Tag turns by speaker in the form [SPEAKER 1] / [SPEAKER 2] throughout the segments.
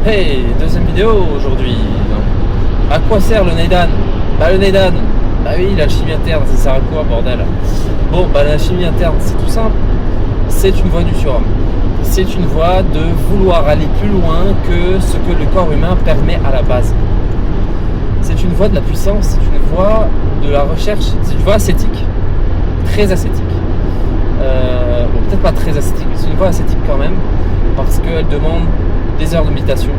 [SPEAKER 1] Hey, deuxième vidéo aujourd'hui. À quoi sert le Neidan? Le Neidan, oui, l'alchimie interne, ça sert à quoi, bordel? Bon, l'alchimie interne, c'est tout simple. C'est une voie du surhomme. C'est une voie de vouloir aller plus loin que ce que le corps humain permet à la base. C'est une voie de la puissance, c'est une voie de la recherche, c'est une voie ascétique, très ascétique. Bon, peut-être pas très ascétique, mais c'est une voie ascétique quand même, parce qu'elle demande des heures de méditation.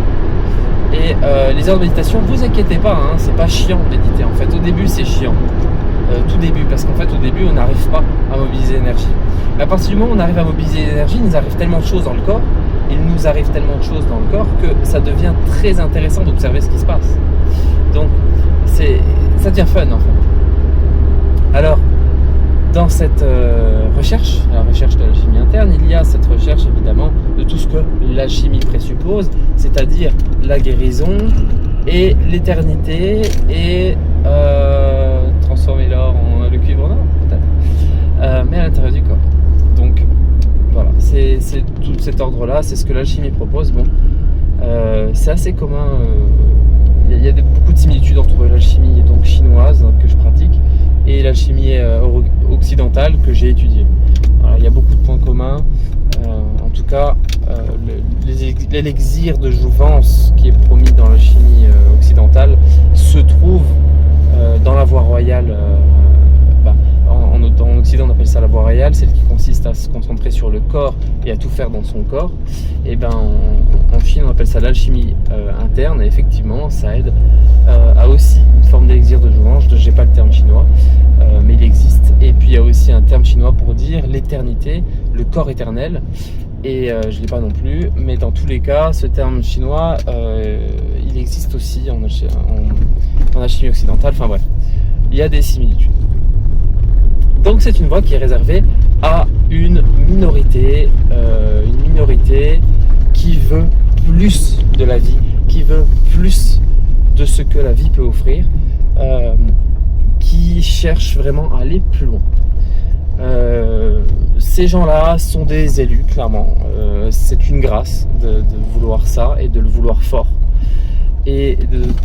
[SPEAKER 1] Et les heures de méditation, vous inquiétez pas, hein, c'est pas chiant de méditer. En fait, au début, c'est chiant. Tout début, parce qu'en fait, au début, on n'arrive pas à mobiliser l'énergie. Mais à partir du moment où on arrive à mobiliser l'énergie, il nous arrive tellement de choses dans le corps, que ça devient très intéressant d'observer ce qui se passe. Donc, ça devient fun, en fait. Alors, dans cette recherche, la recherche de l'alchimie interne, il y a cette recherche évidemment de tout ce que l'alchimie présuppose, c'est-à-dire la guérison et l'éternité et transformer l'or en le cuivre en or, peut-être, mais à l'intérieur du corps. Donc voilà, c'est tout cet ordre-là, c'est ce que l'alchimie propose. Bon, c'est assez commun. Il y a beaucoup de similitudes entre l'alchimie donc chinoise que je pratique et l'alchimie occidentale que j'ai étudiée. Voilà, il y a beaucoup de points communs. En tout cas, l'élixir de jouvence qui est promis dans l'alchimie occidentale se trouve dans la voie royale. En Occident, on appelle ça la voie royale, celle qui consiste à se concentrer sur le corps et à tout faire dans son corps. Et en Chine, on appelle ça l'alchimie interne, et effectivement, ça aide à aussi une forme d'élixir de jouvence. Je n'ai pas le terme chinois, mais il existe. Et puis, il y a aussi un terme chinois pour dire l'éternité, le corps éternel. Et je ne l'ai pas non plus, mais dans tous les cas, ce terme chinois, il existe aussi en alchimie occidentale. Enfin bref, il y a des similitudes. Donc c'est une voie qui est réservée à une minorité qui veut plus de la vie, qui veut plus de ce que la vie peut offrir, qui cherche vraiment à aller plus loin. Ces gens-là sont des élus, clairement. C'est une grâce de vouloir ça et de le vouloir fort et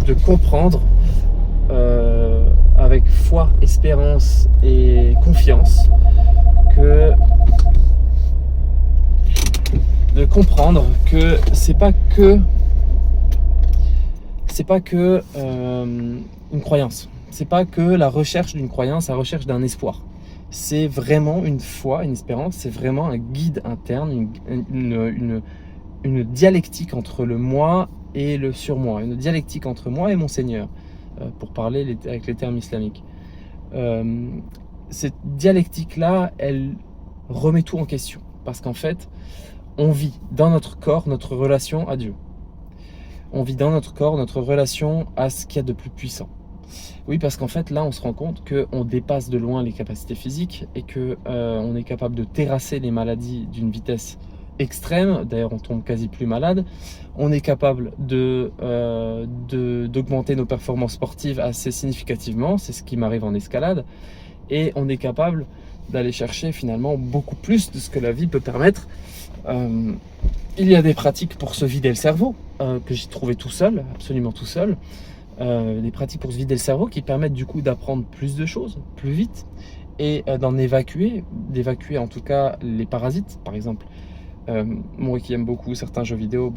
[SPEAKER 1] de comprendre avec foi, espérance et confiance de comprendre que c'est pas que une croyance, c'est pas que la recherche d'une croyance, la recherche d'un espoir. C'est vraiment une foi, une espérance, c'est vraiment un guide interne, une dialectique entre le moi et le surmoi, une dialectique entre moi et mon Seigneur, pour parler avec les termes islamiques. Cette dialectique-là, elle remet tout en question, parce qu'en fait, on vit dans notre corps notre relation à Dieu. On vit dans notre corps notre relation à ce qu'il y a de plus puissant. Oui, parce qu'en fait, là, on se rend compte qu'on dépasse de loin les capacités physiques et qu'on est capable de terrasser les maladies d'une vitesse extrême. D'ailleurs, on tombe quasi plus malade. On est capable d'augmenter nos performances sportives assez significativement. C'est ce qui m'arrive en escalade. Et on est capable d'aller chercher finalement beaucoup plus de ce que la vie peut permettre. Il y a des pratiques pour se vider le cerveau que j'ai trouvé tout seul, absolument tout seul. Des pratiques pour se vider le cerveau qui permettent du coup d'apprendre plus de choses, plus vite, et d'évacuer en tout cas les parasites, par exemple. Moi qui aime beaucoup certains jeux vidéo,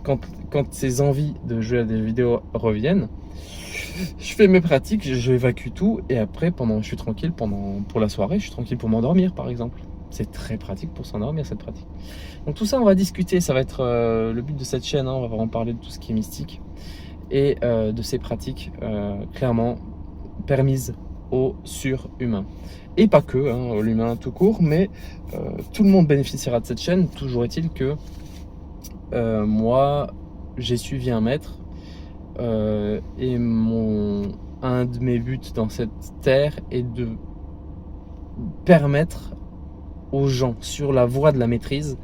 [SPEAKER 1] quand ces envies de jouer à des jeux vidéo reviennent, je fais mes pratiques, je évacue tout, et après je suis tranquille pour la soirée, je suis tranquille pour m'endormir par exemple. C'est très pratique pour s'endormir, cette pratique. Donc tout ça, on va discuter, ça va être le but de cette chaîne, hein, on va vraiment parler de tout ce qui est mystique et de ces pratiques clairement permises aux surhumains. Et pas que, hein, l'humain tout court, mais tout le monde bénéficiera de cette chaîne. Toujours est-il que moi, j'ai suivi un maître et un de mes buts dans cette terre est de permettre aux gens sur la voie de la maîtrise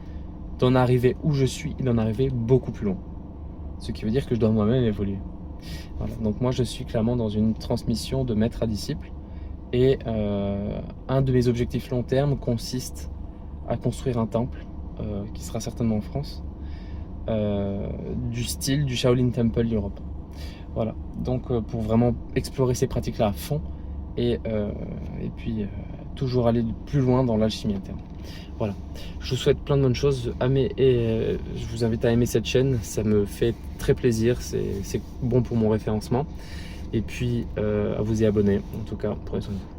[SPEAKER 1] d'en arriver où je suis et d'en arriver beaucoup plus loin. Ce qui veut dire que je dois moi-même évoluer. Voilà. Donc moi, je suis clairement dans une transmission de maître à disciple. Et un de mes objectifs long terme consiste à construire un temple qui sera certainement en France, du style du Shaolin Temple Europe. Voilà, donc pour vraiment explorer ces pratiques-là à fond et puis toujours aller plus loin dans l'alchimie interne. Voilà, je vous souhaite plein de bonnes choses. Je vous invite à aimer cette chaîne, ça me fait très plaisir, c'est bon pour mon référencement. Et puis à vous y abonner, en tout cas, prenez soin de vous.